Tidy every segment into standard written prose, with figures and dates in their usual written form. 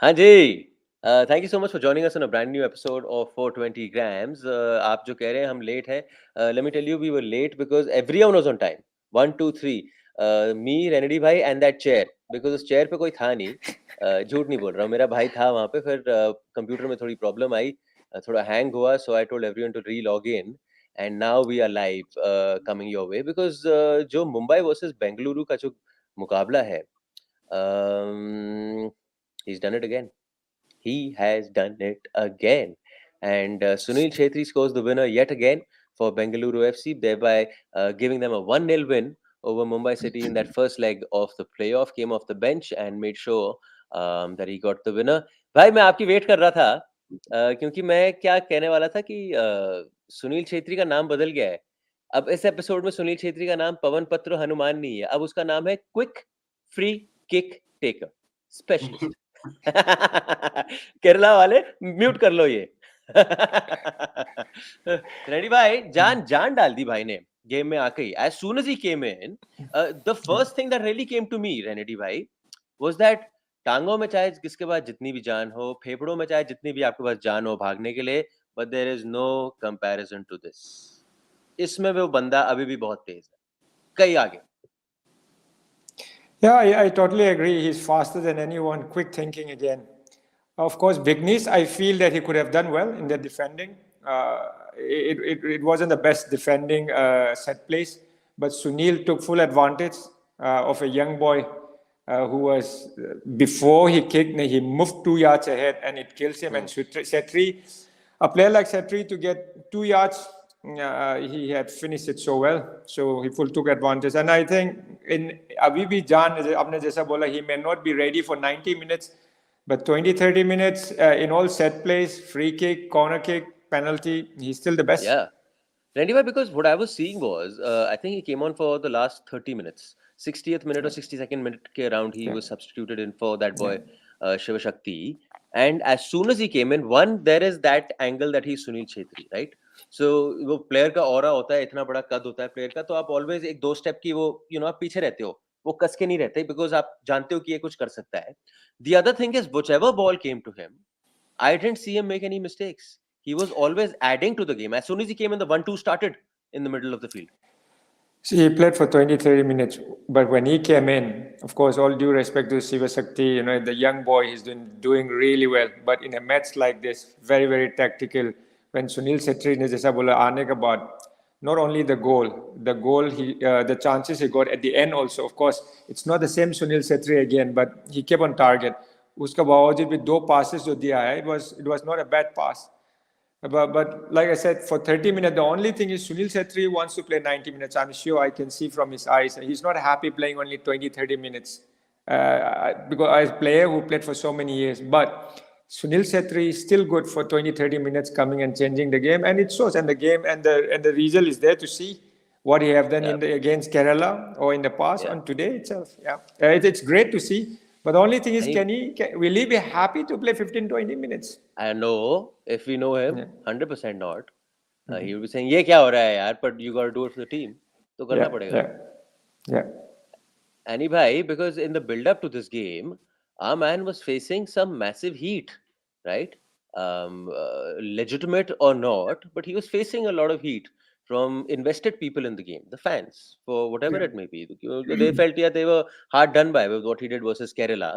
हाँ जी। Thank you so much for joining us on a brand new episode of 420 grams. आप जो कह रहे हैं हम लेट हैं, let me tell you we were late because everyone was on time. 1 2 3 me, रेनेडी भाई एंड दैट चेयर, बिकॉज़ उस चेयर पे कोई था नहीं। झूठ नहीं बोल रहा हूँ, मेरा भाई था वहाँ पे। फिर कंप्यूटर में थोड़ी प्रॉब्लम आई, थोड़ा हैंग हुआ, so I told everyone to relog in and now we are live coming your way because जो मुंबई वर्सेस बेंगलुरु का जो मुकाबला है, he is done it again. He has done it again. And Sunil Chhetri scores the winner yet again for Bengaluru FC, thereby giving them a 1-0 win over Mumbai City in that first leg of the playoff. Came off the bench and made sure that he got the winner. भाई मैं आपकी wait कर रहा था, क्योंकि मैं क्या कहने वाला था कि सुनील छेत्री का नाम बदल गया है। अब इस एपिसोड में सुनील छेत्री का नाम पवन पत्र हनुमान नहीं है, अब उसका नाम है quick free kick taker specialist. Kerala वाले म्यूट कर लो ये। रेडी भाई, जान जान डाल दी भाई ने गेम में आके ही। As soon as he came in, the first thing that really came to me, रेनेडी भाई, वाज दैट टांगों में चाहे किसके पास जितनी भी जान हो, फेफड़ों में चाहे जितनी भी आपके पास जान हो भागने के लिए, but there is no comparison to this. इसमें वो बंदा अभी भी बहुत तेज है, कई आगे। Yeah, I totally agree. He's faster than anyone, quick thinking again. Of course, Vignesh, I feel that he could have done well in the defending. It wasn't the best defending set place, but Sunil took full advantage of a young boy who was, before he kicked, he moved 2 yards ahead and it kills him. And Chhetri, a player like Chhetri, to get 2 yards, he had finished it so well. So he full took advantage. And I think in Abibi Jan, आपने जैसा बोला, he may not be ready for 90 minutes, but 20, 30 minutes in all set plays, free kick, corner kick, penalty, he's still the best. Yeah. Randy bhai, because what I was seeing was, I think he came on for the last 30 minutes. 60th minute or 62nd minute ke around, he Yeah. was substituted in for that Yeah. boy, Shiva Shakti. And as soon as he came in, one, there is that angle that he's Sunil Chhetri, right? So वो player का aura होता है, इतना बड़ा कद होता है player का, तो आप ऑलवेज एक दो स्टेप की वो आप पीछे रहते हो, वो कस के नहीं रहते, बिकॉज आप जानते हो कि ये कुछ कर सकता है। The other thing is, whichever ball came to him, I didn't see him make any mistakes. He was always adding to the game. As soon as he came in, the 1-2 started in the middle of the field. See, he played for 20, 30 minutes, but when he came in, of course, all due respect to Siva Sakti, the young boy, he's doing really well. But in a match like this, very, very tactical, when Sunil Chhetri ne jaisa bola aane ke baad, not only the chances he got at the end also, of course, it's not the same Sunil Chhetri again, but he kept on target. Uska बावजूद भी 2 passes जो दिया है, it was not a bad pass. But like I said, for 30 minutes, the only thing is Sunil Chhetri wants to play 90 minutes. I'm sure I can see from his eyes. He's not happy playing only 20, 30 minutes because as a player who played for so many years. But Sunil Chhetri is still good for 20, 30 minutes coming and changing the game. And it shows. And the game and the result is there to see what he have done Yeah. against Kerala or in the past Yeah. and today itself. Yeah, it's great to see. But the only thing is, will he be happy to play 15, 20 minutes? I know if we know him, Yeah. 100% not. He will be saying, "ये क्या हो रहा है यार?" But you got to do it for the team. तो करना Yeah, पड़ेगा. yeah, yeah. Any bhai, because in the build-up to this game, our man was facing some massive heat, right? Legitimate or not, but he was facing a lot of heat from invested people in the game, the fans, for whatever it may be. They felt, yeah, they were hard done by with what he did versus Kerala.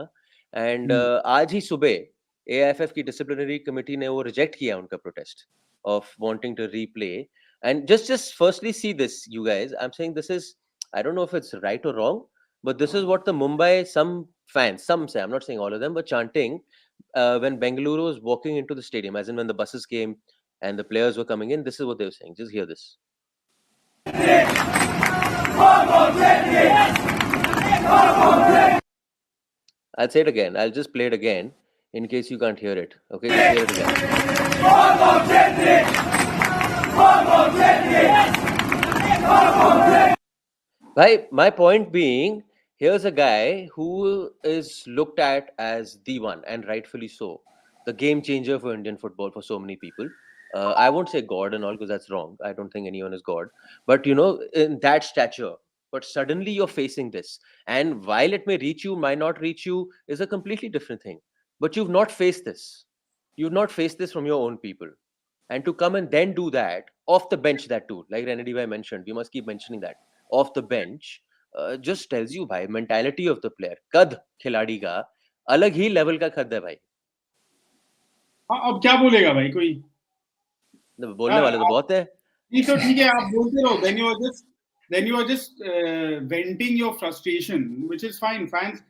And आज ही सुबह AIFF की disciplinary committee ने वो reject किया उनका protest of wanting to replay. And just firstly see this, you guys. I'm saying this is, I don't know if it's right or wrong, but this is what the Mumbai, some fans, some say, I'm not saying all of them, were chanting when Bengaluru was walking into the stadium, as in when the buses came and the players were coming in. This is what they were saying. Just hear this. I'll say it again. I'll just play it again in case you can't hear it. Okay, just hear it again. Bhai, my point being, here's a guy who is looked at as the one, and rightfully so, the game changer for Indian football for so many people. I won't say God and all because that's wrong. I don't think anyone is God. But, in that stature, but suddenly you're facing this. And while it may reach you, might not reach you, is a completely different thing. but you've not faced this. You've not faced this from your own people. And to come and then do that off the bench, that too, like Renedy bhai mentioned, we must keep mentioning that off the bench, just tells you bhai mentality of the player. Kad खिलाड़ी का अलग ही level का कद है भाई. अब क्या बोलेगा भाई कोई? बोलने वाले तो बहुत है. नहीं तो ठीक है, आप बोलते रहो. Then you are just venting your frustration, which is fine. Fans,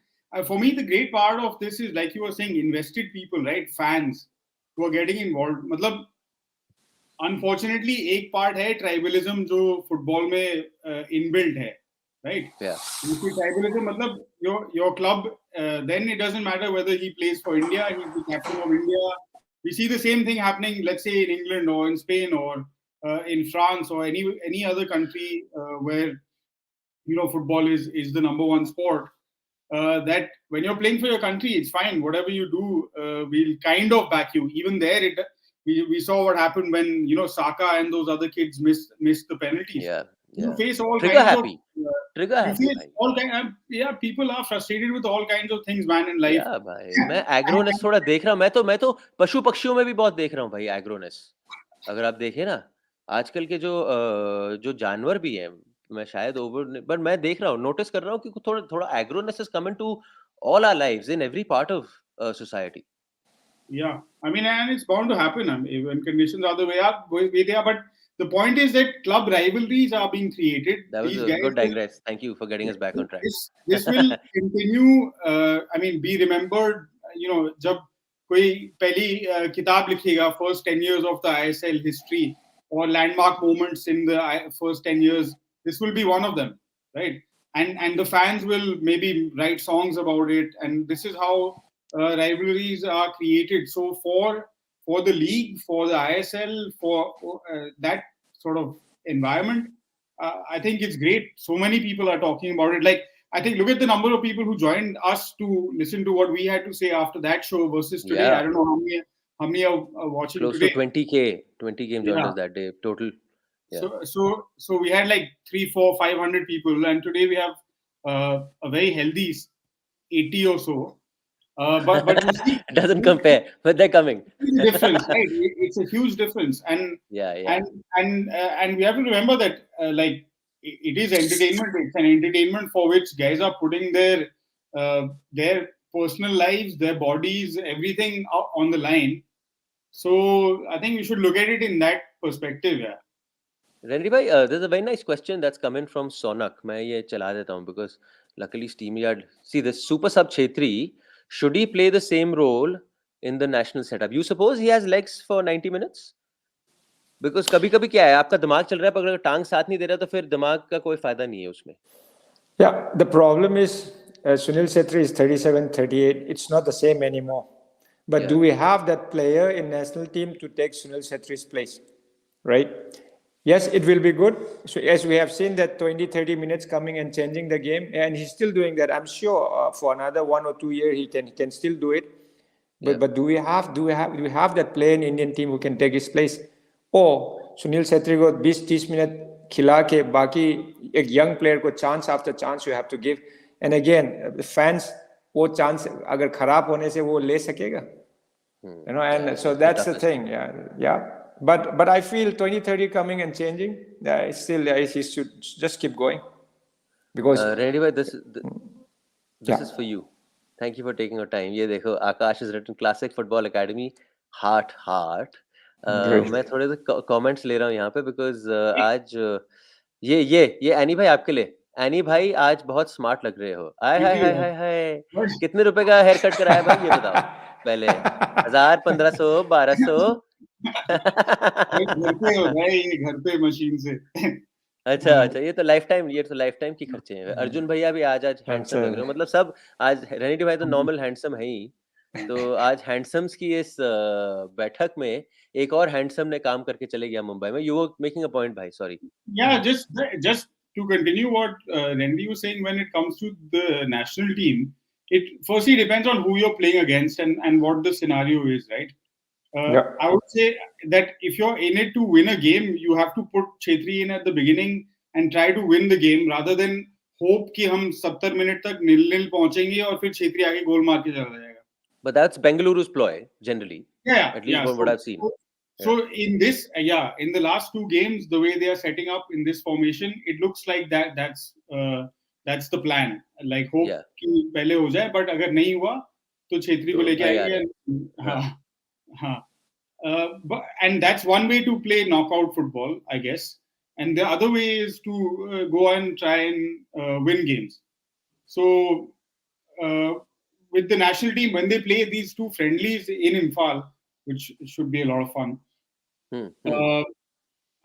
for me, the great part of this is, like you were saying, invested people, right? Fans who are getting involved. मतलब unfortunately एक part है tribalism जो football में inbuilt है, right? Yeah. Tribalism मतलब your club, then it doesn't matter whether he plays for India, he's the captain of India. We see the same thing happening, let's say, in England or in Spain or in France or any other country where football is the number one sport. That when you're playing for your country, it's fine. Whatever you do, we'll kind of back you. Even there, we saw what happened when Saka and those other kids missed the penalties. Yeah. You face all Trigger kinds happy. Trigger you happy. face all kind. People are frustrated with all kinds of things, man, in life. Yeah, भाई मैं एग्रोनेस थोड़ा देख रहा हूँ. मैं तो पशु पक्षियों में भी बहुत देख रहा हूँ भाई एग्रोनेस. अगर आप देखें ना, आजकल के जो जानवर भी हैं, मैं शायद ओवर, पर मैं देख रहा हूँ, नोटिस कर रहा हूँ कि थोड़ा aggression is coming to all our lives in every part of society. Yeah, I mean, and it's bound to happen. I mean, when conditions are the way they are. But the point is that club rivalries are being created. That was a good digress. Thank you for getting us back on track. This will continue. I mean, be remembered. जब कोई पहली किताब लिखेगा, first 10 years of the ISL history or landmark moments in the first 10 years, this will be one of them, right? And the fans will maybe write songs about it, and this is how rivalries are created. So for the league, for the ISL, for that sort of environment, I think it's great. So many people are talking about it. Like, I think, look at the number of people who joined us to listen to what we had to say after that show versus today. Yeah. I don't know how many are watching close today. Close to 20K joined us that day total. Yeah. So we had like 300, 400, 500 people, and today we have a very healthy 80 or so. But you see, it doesn't compare, but they're coming. The difference, right? It's a huge difference, and and we have to remember that like it is entertainment. It's an entertainment for which guys are putting their personal lives, their bodies, everything on the line. So I think we should look at it in that perspective. Yeah. Rendy bhai, there's a very nice question that's coming from Sonak. मैं ये चला देता हूँ because luckily SteamYard. See this super sub Chhetri. Should he play the same role in the national setup? You suppose he has legs for 90 minutes? Because कभी-कभी क्या है, आपका दिमाग चल रहा है, पर अगर टांग साथ नहीं दे रहा तो फिर दिमाग का कोई फायदा नहीं है उसमें. Yeah, the problem is Sunil Chhetri is 37, 38. It's not the same anymore. But do we have that player in national team to take Sunil Chhetri's place? Right? Yes, it will be good. So as we have seen that 20, 30 minutes coming and changing the game, and he's still doing that. I'm sure for another 1 or 2 years he can still do it. But do we have that player in Indian team who can take his place? Or Sunil Chhetri को 20-30 minute खिला के बाकी एक young player को chance after chance you have to give. And again, the fans वो chance अगर खराब होने से वो ले सकेगा. And so that's the thing. Yeah. But I feel 2030 coming and changing. It's still he should just keep going. Because Rendy bhai, this is for you. Thank you for taking your time. ये देखो, Akash has written Classic Football Academy, heart. मैं थोड़े से comments ले रहा हूँ यहाँ पे because आज ये एनी भाई आपके लिए. एनी भाई आज बहुत स्मार्ट लग रहे हो. हाय कितने रुपए का हेयर कट कराया भाई, ये बताओ पहले. 1000, 1500, 1200. घर पे मशीन से. अच्छा, ये तो लाइफ टाइम की खर्चे हैं. अर्जुन भैया भी आज हैंडसम लग रहे हो. मतलब सब आज रेनिटी भाई तो नॉर्मल हैंडसम है ही. तो आज हैंडसम्स की इस बैठक में एक और हैंडसम ने काम करके चले गया मुंबई में. You were making a point भाई, sorry. Yeah, just to continue what Randy was saying, when it comes to the national team, it firstly depends on who you're playing against and what the scenario is, right? I would say that if you're in it to win a game, you have to put Chhetri in at the beginning and try to win the game rather than hope कि हम 70 minute तक 0-0 पहुंचेंगे और फिर Chhetri आगे गोल मार के चला जाएगा. But that's Bengaluru's ploy generally, Yeah, at least yeah. from what I've seen. So in this, in the last two games, the way they are setting up in this formation, it looks like that's the plan. Like hope Yeah. कि पहले हो जाए, but अगर नहीं हुआ तो छेत्री को तो लेके भाई आ आएंगे. रहे हाँ, हाँ हाँ. And that's one way to play knockout football, I guess. And the other way is to go and try and win games. So uh, with the national team, when they play these two friendlies in Imphal, which should be a lot of fun.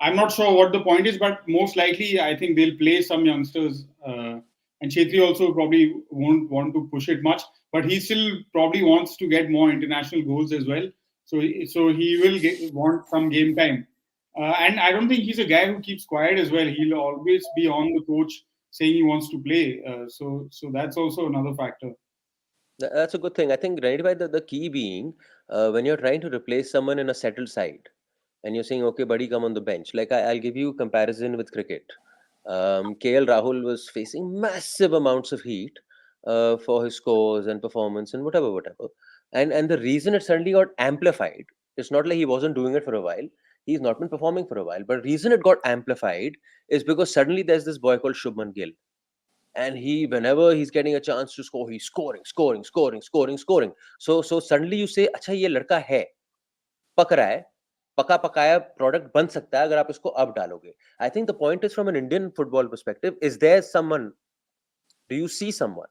I'm not sure what the point is, but most likely I think they'll play some youngsters. And Chhetri also probably won't want to push it much, but he still probably wants to get more international goals as well. So he will want some game time. And I don't think he's a guy who keeps quiet as well. He'll always be on the coach saying he wants to play. So that's also another factor. That's a good thing. I think right by the key being when you're trying to replace someone in a settled side and you're saying, okay, buddy, come on the bench. Like I'll give you a comparison with cricket. KL Rahul was facing massive amounts of heat for his scores and performance and whatever. And the reason it suddenly got amplified, it's not like he wasn't doing it for a while. He's not been performing for a while. But the reason it got amplified is because suddenly there's this boy called Shubman Gill. And whenever he's getting a chance to score, he's scoring. So suddenly you say, अच्छा ये लड़का है, पक रहा है, पका पकाया product बन सकता है अगर आप इसको अब डालोगे. I think the point is from an Indian football perspective, is there someone? Do you see someone?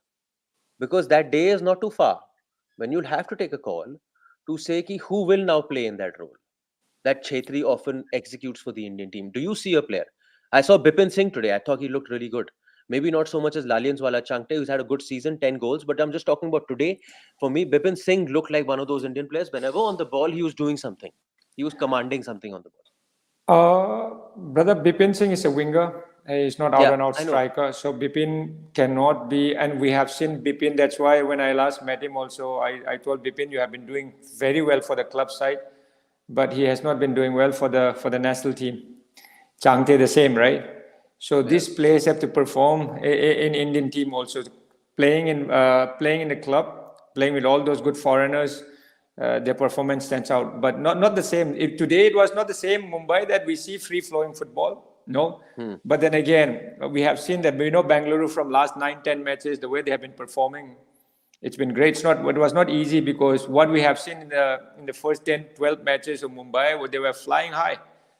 Because that day is not too far when you'll have to take a call to say ki who will now play in that role that Chhetri often executes for the Indian team. Do you see a player? I saw Bipin Singh today. I thought he looked really good. Maybe not so much as Lalianswala Changte, who's had a good season, 10 goals. But I'm just talking about today. For me, Bipin Singh looked like one of those Indian players. Whenever on the ball, he was doing something. He was commanding something on the ball. Brother Bipin Singh is a winger. He's not out and out I know. striker. So Bipin cannot be, and we have seen Bipin. That's why when I last met him also, I told Bipin, you have been doing very well for the club side, but he has not been doing well for the national team. Changte the same, right? So these players have to perform in Indian team also. Playing in the club, playing with all those good foreigners, their performance stands out. But not the same. Today it was not the same Mumbai that we see free-flowing football. No. But then again, we have seen that, Bengaluru from last 9-10 matches, the way they have been performing, it's been great. It was not easy because what we have seen in the first 10-12 matches of Mumbai, they were flying high.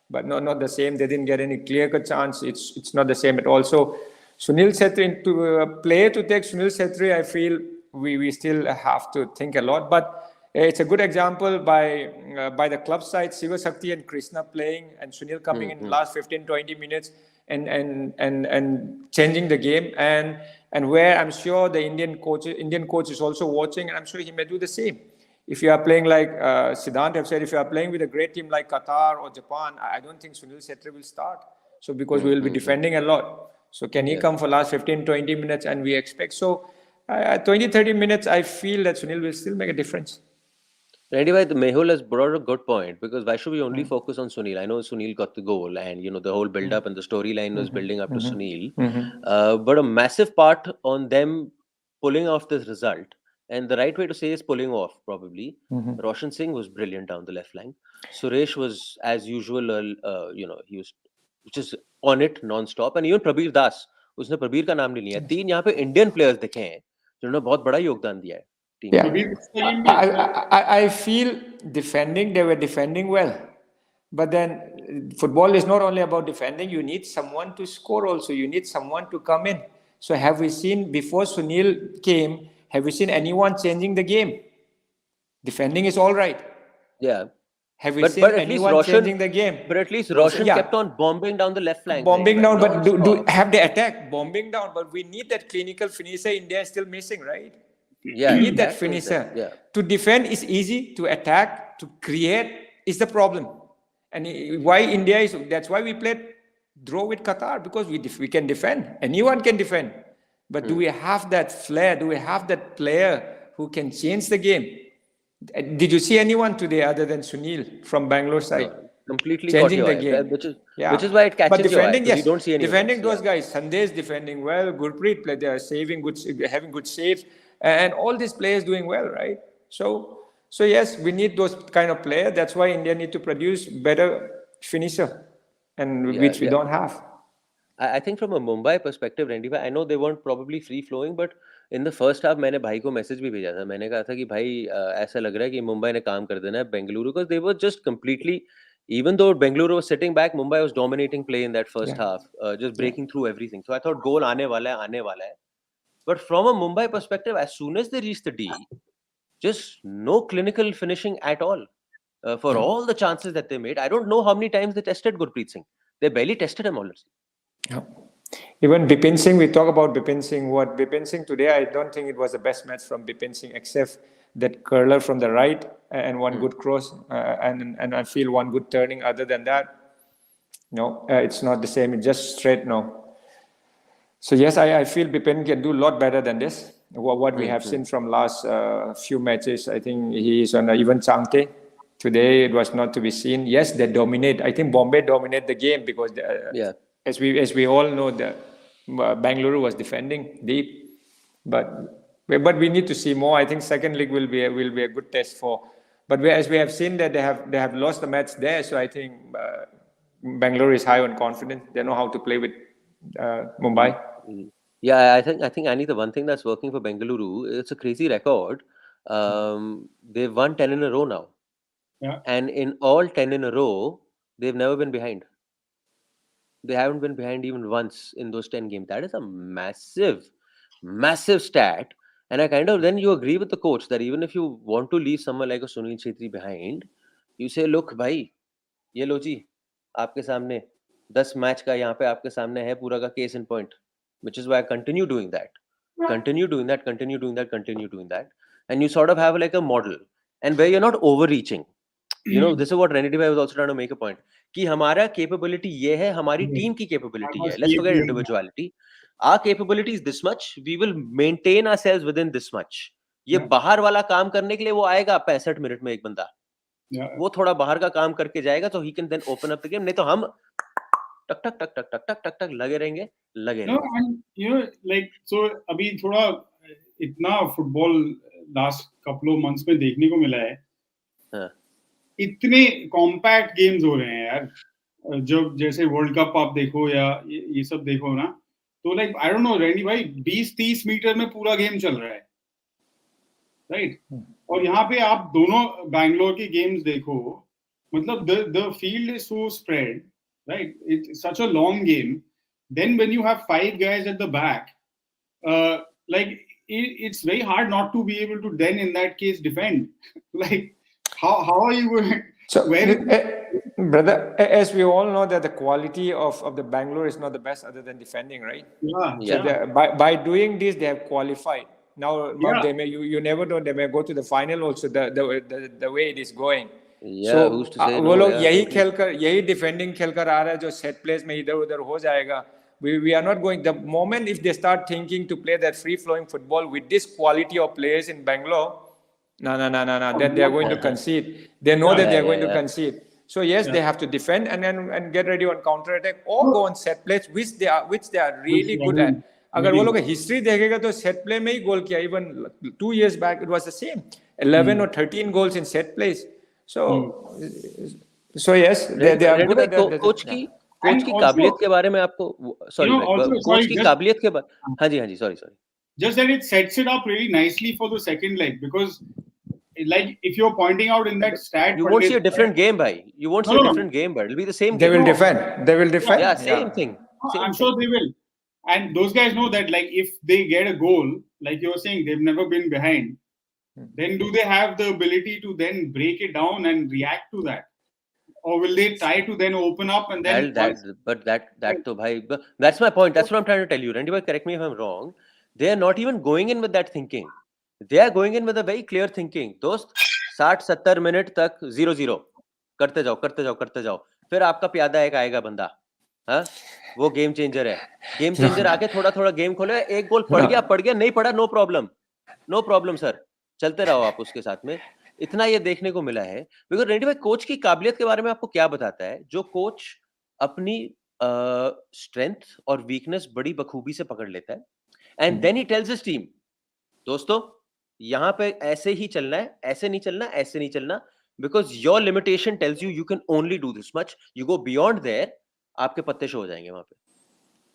But not the same. They didn't get any clear-cut chance. It's not the same at all. So Sunil Chhetri, to take Sunil Chhetri, I feel we still have to think a lot. But it's a good example by the club side, Siva Sakti and Krishna playing, and Sunil coming in the last 15-20 minutes and changing the game. And where I'm sure the Indian coach is also watching, and I'm sure he may do the same. If you are playing like Siddhant have said, if you are playing with a great team like Qatar or Japan, I don't think Sunil Chhetri will start. So because we will be defending a lot. So can he come for last 15-20 minutes and we expect? So 20-30 minutes, I feel that Sunil will still make a difference. Anyway, the Mehul has brought a good point because why should we only focus on Sunil? I know Sunil got the goal and, the whole build-up and the storyline was building up to Sunil. But a massive part on them pulling off this result, and the right way to say is pulling off, probably. Roshan Singh was brilliant down the left flank. Suresh was, as usual, he was just on it non-stop. And even Prabir Das, उसने प्रबीर का नाम नहीं लिया. 3 यहाँ पे Indian players दिखे हैं जिन्होंने बहुत बड़ा योगदान दिया है. I feel defending, they were defending well. But then football is not only about defending. You need someone to score also. You need someone to come in. So have we seen, before Sunil came, have we seen anyone changing the game? Defending is all right. Yeah. Have we seen anyone changing the game? But at least Roshan kept on bombing down the left flank. Bombing down, but do have they attacked? Bombing down, but we need that clinical finisher. India is still missing, right? Yeah, we need that finisher. Yeah. To defend is easy. To attack, to create is the problem. And why India is, that's why we played draw with Qatar, because we can defend. Anyone can defend. But do we have that flair? Do we have that player who can change the game? Did you see anyone today other than Sunil from Bangalore side? No, completely changing the game. Which is why it catches your eye. You don't see anyone defending those guys. Sunday is defending well. Gurpreet, they are having good saves. And all these players doing well, right? So yes, we need those kind of players. That's why India need to produce better finisher, and Yeah, which we yeah. don't have. I think from a Mumbai perspective, Randy bhai, I know they weren't probably free flowing, but in the first half मैंने भाई को message भी भेजा था. मैंने कहा था कि भाई ऐसा लग रहा है कि मुंबई ने काम कर देना है Bengaluru, because they were just completely, even though Bengaluru was sitting back, Mumbai was dominating play in that first Yeah. half, just breaking through everything. So I thought goal आने वाला है. But from a Mumbai perspective, as soon as they reached the D, just no clinical finishing at all. For Yeah. all the chances that they made, I don't know how many times they tested Gurpreet Singh. They barely tested him, honestly. Yeah. Even Bipin Singh, we talk about Bipin Singh. What Bipin Singh today, I don't think it was the best match from Bipin Singh, except that curler from the right and one good cross, and I feel one good turning. Other than that, no, it's not the same. It's just straight no. So yes, I feel Bipin can do a lot better than this. What we have seen from last few matches, I think he is on even Changte. Today it was not to be seen. Yes, they dominate. I think Bombay dominate the game because Yeah. as we all know, the Bengaluru was defending deep, but we need to see more. I think second league will be a good test for. But as we have seen that they have lost the match there, so I think Bengaluru is high on confidence. They know how to play with Mumbai. Yeah, I think Annie, the one thing that's working for Bengaluru, it's a crazy record. They've won 10 in a row now. Yeah. And in all 10 in a row, they've never been behind. They haven't been behind even once in those 10 games. That is a massive, massive stat. And I kind of then you agree with the coach that even if you want to leave someone like a Sunil Chhetri behind, you say, look, भाई, ये लो जी, आपके सामने 10 match का यहाँ पे आपके सामने है पूरा का case in point, which is why I continue doing that, continue doing that, continue doing that, continue doing that, and you sort of have like a model, and where you're not overreaching. You know, this is what Renedy Bhai was also trying to make a point कि हमारा capability ये है, हमारी team की capability है. Let's forget individuality. Our capability is this much. We will maintain ourselves within this much. ये बाहर वाला काम करने के लिए वो आएगा 65 मिनट में एक बंदा. वो थोड़ा बाहर का काम करके जाएगा तो he can then open up the game. नहीं तो हम टक टक टक टक टक टक टक टक लगे रहेंगे. No, and you know, like so अभी थोड़ा इतना football last couple of months में देखने को मिला है. इतने कॉम्पैक्ट गेम्स हो रहे हैं यार. जब जैसे वर्ल्ड कप आप देखो या ये सब देखो ना, तो लाइक आई डोंट नो रेनी भाई 20-30 मीटर में पूरा गेम चल रहा है, राइट? और यहाँ पे आप दोनों बैंगलोर के गेम्स देखो, मतलब the field is so spread, right? It's such a long game. Then when you have 5 guys at the back, like it's very hard not to be able to then in that case defend. Like how are you going? So, brother, as we all know that the quality of the Bangalore is not the best other than defending, right? Yeah. So by doing this, they have qualified. Now they may you never know, they may go to the final also. The way it is going. Yeah, so, who's to say वो no? लोग यही खेलकर यही defending खेलकर आ रहा है जो set place में इधर उधर हो जाएगा. We are not going. The moment if they start thinking to play that free flowing football with this quality of players in Bangalore, no. Then they are going to concede. They know that they are going to concede. So yes, they have to defend and get ready on counter attack or go on set plays, which they are really good at. अगर वो लोग history देखेगा तो set play में ही गोल किया. Even 2 years back it was the same. 11 or 13 goals in set plays. So yes, they are good at that. Coach की काबिलियत के बारे में आपको कोच की काबिलियत के बारे हाँ जी sorry just that it sets it up really nicely for the second leg, because like if you're pointing out in that stat, you won't see a different game, bhai. You won't see a different game, but it'll be the same they game. They will defend yeah same thing. I'm sure they will, and those guys know that like if they get a goal, like you're saying, they've never been behind, then do they have the ability to then break it down and react to that? Or will they try to then open up and then? That to bhai, that's my point. That's what I'm trying to tell you. Randy bhai, correct me if I'm wrong. They are not even going in with that thinking. They are going in with a very clear thinking. दोस्त 60-70 minute तक 0-0 करते जाओ. फिर आपका प्यादा एक आएगा बंदा, हाँ, वो गेम चेंजर है. गेम चेंजर आके थोड़ा गेम खोले. एक गोल पड़ गया नहीं पड़ा, नो प्रॉब्लम सर, चलते रहो आप उसके साथ में. इतना ये देखने को मिला है. बिकॉज रेडी भाई कोच की काबिलियत के बारे में आपको क्या बताता है? जो कोच अपनी स्ट्रेंथ और वीकनेस बड़ी बखूबी से पकड़ लेता है, and then he tells his team, दोस्तों यहाँ पे ऐसे ही चलना है, ऐसे नहीं चलना, ऐसे नहीं चलना, because your limitation tells you can only do this much. You go beyond there, आपके पत्ते शो हो जाएंगे वहाँ पे.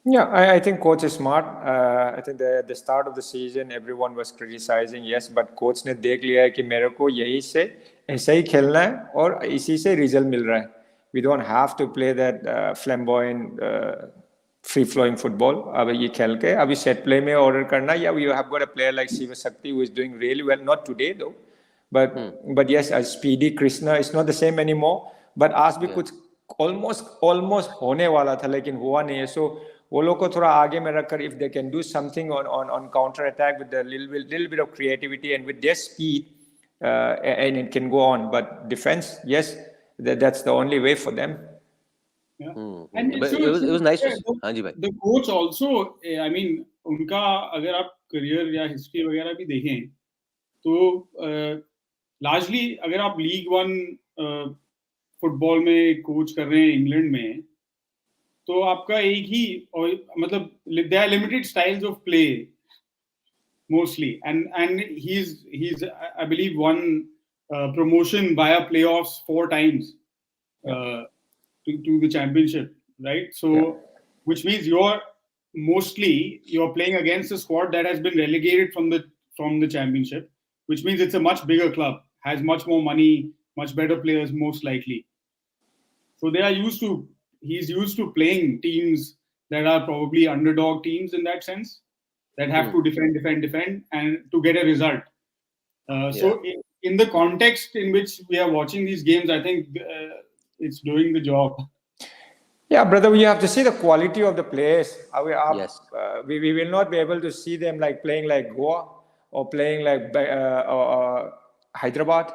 Yeah, I think coach is smart. I think at the start of the season, everyone was criticizing, yes, but coach ने देख लिया है कि मेरे को यही से ऐसा ही खेलना है और इसी से रिजल्ट मिल रहा है. We don't have to play that flamboyant, free-flowing football. अब ये खेल के अभी set play में order करना या you have got a player like Shiva Shakti who is doing really well, not today though, but yes, as Speedy Krishna is not the same anymore. But आज भी कुछ almost होने वाला था लेकिन हुआ नहीं है. So वो लोग को थोड़ा आगे में रखकर if they can do something on counter attack with a little bit of creativity and with their speed, and it can go on. But defense, yes, that's the only way for them. Yeah. And it was nice to see. हाँ जी भाई. The coach also, I mean, उनका अगर आप career या history वगैरह भी देखें तो largely अगर आप League One फुटबॉल में कोच कर रहे हैं इंग्लैंड में तो आपका एक ही मतलब there are limited styles of play mostly and he's I believe won promotion via playoffs 4 times to the championship, right? So which means you're playing against a squad that has been relegated from the championship, which means it's a much bigger club, has much more money, much better players most likely. So he's used to playing teams that are probably underdog teams in that sense, that have to defend and to get a result. So in the context in which we are watching these games, I think it's doing the job. Yeah, brother, we have to see the quality of the players. Yes. We will not be able to see them like playing like Goa or playing like Hyderabad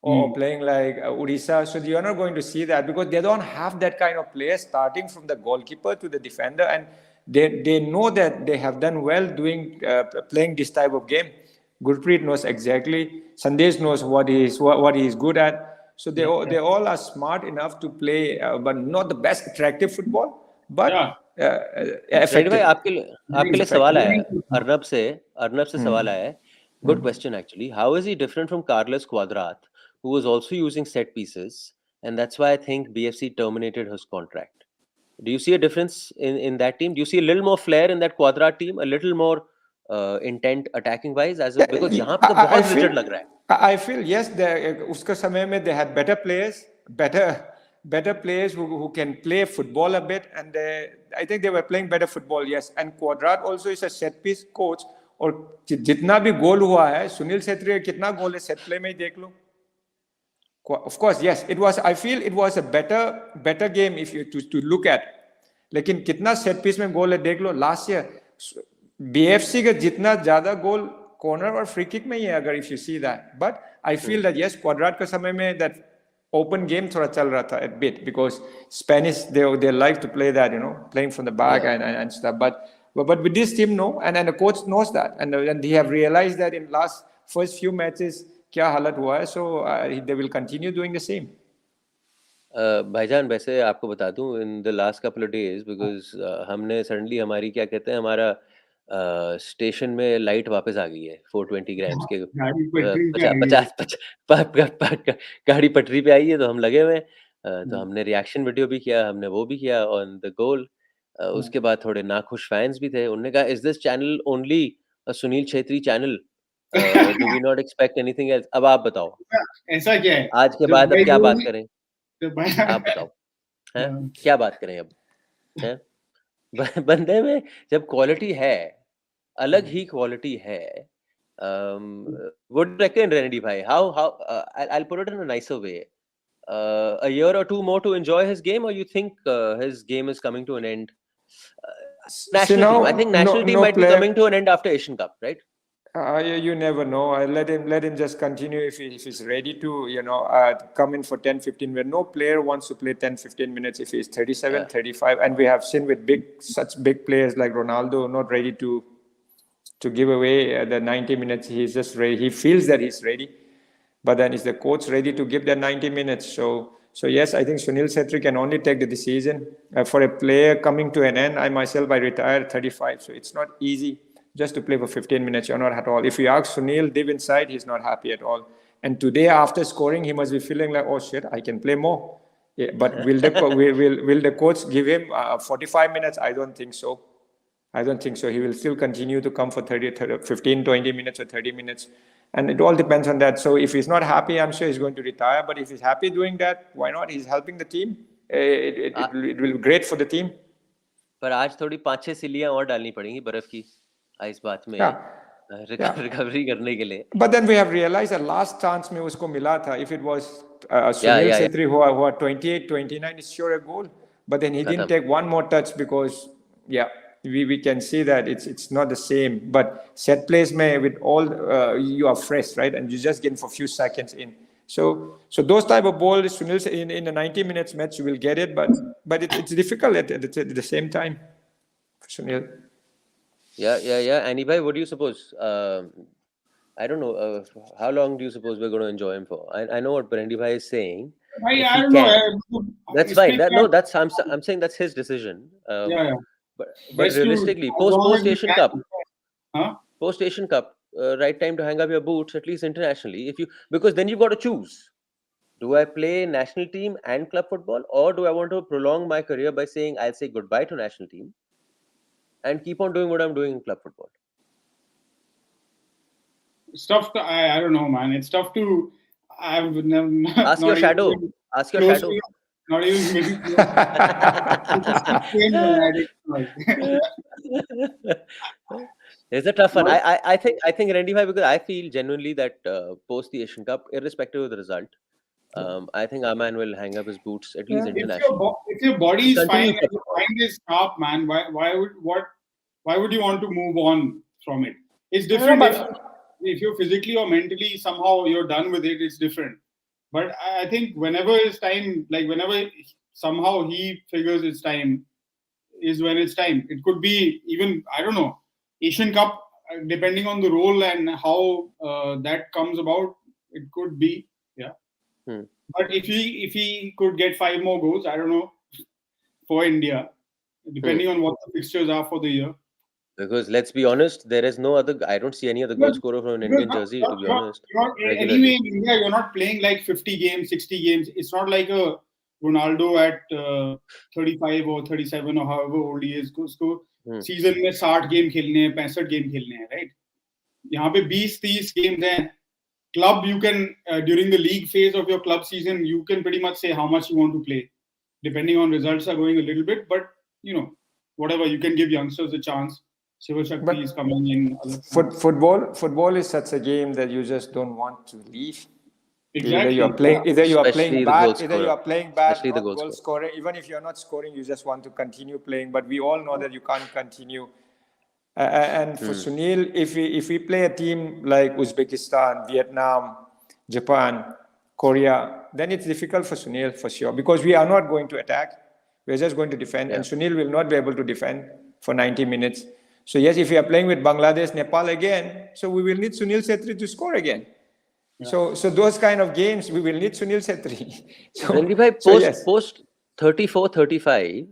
or playing like Odisha. So you're not going to see that because they don't have that kind of players starting from the goalkeeper to the defender, and they know that they have done well doing playing this type of game. Gurpreet knows exactly. Sandesh knows what he is good at. So they all are smart enough to play, but not the best attractive football, but effective. भाई आपके लिए सवाल आया है अर्नब से सवाल आया है. Good question actually. How is he different from Carlos Cuadrat, who was also using set pieces, and that's why I think BFC terminated his contract? Do you see a difference in that team? Do you see a little more flair in that Cuadrat team, a little more intent attacking wise, because यहाँ पे तो बहुत rigid लग रहा है. I feel yes, उसके समय में they had better players who can play football a bit, and I think they were playing better football. Yes, and Cuadrat also is a set piece coach. और जितना भी गोल हुआ है सुनील छेत्री कितना गोल है सेट प्ले में ही देख लो. Of course, yes, I feel it was a better game if you to look at. लेकिन कितना सेट पीस में गोल है देख लो. लास्ट ईयर BFC का जितना ज्यादा गोल कॉर्नर और फ्री किक में ही है अगर if you see that. But I feel that yes, क्वाड्राट के समय में that open game थोड़ा चल रहा था a bit because Spanish they like to play that, playing from the back and stuff. But with this team, no, and the coach knows that, and they have realized that in first few matches क्या हालत हुआ है, so they will continue doing the same. भाईजान वैसे आपको बता दूं in the last couple of days because हमने suddenly हमारी क्या कहते हैं हमारा स्टेशन में लाइट वापस आ गई है 420 ग्राम्स के 50 गाड़ी पटरी पे आई है तो हम लगे हुए तो हमने रिएक्शन वीडियो भी किया, हमने वो भी किया ऑन द गोल. उसके बाद थोड़े नाखुश फैंस भी थे. उन्होंने कहा is this channel only a Sunil Chhetri channel, do we not expect anything else? अब आप बताओ ऐसा क्या है आज के बाद अब क्या बात करें? आप बताओ हैं क्या बात करें अब? हैं बंदे में जब क्वालिटी है, अलग ही क्वालिटी है. Would reckon Renedy bhai, how I'll put it in a nicer way. A year or two more to enjoy his game, or you think his game is coming to an end? National team. I think national team might be coming to an end after Asian Cup, right? You never know. I let him just continue if he's ready to, come in for 10-15 minutes. No player wants to play 10-15 minutes if he's 37, 35, and we have seen with such big players like Ronaldo not ready to give away the 90 minutes. He's just ready. He feels that he's ready, but then is the coach ready to give that 90 minutes? So yes, I think Sunil Chhetri can only take the decision for a player coming to an end. I retired 35, so it's not easy just to play for 15 minutes. You're not at all. If you ask Sunil, deep inside, he's not happy at all. And today, after scoring, he must be feeling like, oh shit, I can play more. Yeah, but will the coach give him 45 minutes? I don't think so. I don't think so. He will still continue to come for 15, 20 minutes or 30 minutes. And it all depends on that. So if he's not happy, I'm sure he's going to retire. But if he's happy doing that, why not? He's helping the team. It will be great for the team. पर आज थोड़ी 5-6 सिलियां और डालनी पड़ेंगी बर्फ की ice bath में recovery करने के लिए. But then we have realized that last chance में उसको मिला था. If it was Sunil Chhetri who are 28, 29, is sure a goal. But then he didn't take one more touch because we can see that it's not the same. But set plays with all you are fresh, right? And you just get for a few seconds in. So those type of balls, Sunil, in a 90 minutes match, you will get it. But it's difficult at the same time for Sunil. Yeah. Annie bhai, what do you suppose? I don't know. How long do you suppose we're going to enjoy him for? I know what Brandy bhai is saying. I don't know. That's fine. I'm saying that's his decision. But realistically, post Asian Cup, post Asian Cup, right time to hang up your boots, at least internationally. Because then you've got to choose: do I play national team and club football, or do I want to prolong my career by saying I'll say goodbye to national team and keep on doing what I'm doing in club football? It's tough to, I don't know, man. It's tough to. Ask your shadow. Ask your shadow. Not even maybe. It's a tough one. I think Randy bhai, because I feel genuinely that post the Asian Cup, irrespective of the result, I think Aman will hang up his boots at least internationally. If your body is fine and your mind is sharp, man, why would you want to move on from it? It's different if you're physically or mentally somehow you're done with it. It's different. But I think whenever it's time, like whenever somehow he figures it's time, is when it's time. It could be even, I don't know, Asian Cup, depending on the role and how that comes about, it could be, But if he could get 5 more goals, I don't know, for India, depending on what the fixtures are for the year. Because let's be honest, there is no other. I don't see any other goal scorer from an Indian jersey. To be honest, anyway, in India, you're not playing like 50 games, 60 games. It's not like a Ronaldo at 35 or 37 or however old he is. Season में 60 game खेलने हैं, 65 game खेलने हैं, right? यहाँ पे 20-30 games हैं. Club, you can during the league phase of your club season, you can pretty much say how much you want to play, depending on results are going a little bit. But whatever, you can give youngsters a chance. Shiva Shakti is coming in. Football is such a game that you just don't want to leave. Exactly. Either you are playing bad, especially the goal scoring. Even if you're not scoring, you just want to continue playing. But we all know that you can't continue. And for Sunil, if we play a team like Uzbekistan, Vietnam, Japan, Korea, then it's difficult for Sunil for sure, because we are not going to attack. We're just going to defend, and Sunil will not be able to defend for 90 minutes. So yes, if we are playing with Bangladesh, Nepal again, so we will need Sunil Chhetri to score again. So those kind of games, we will need Sunil Chhetri. Post 34-35,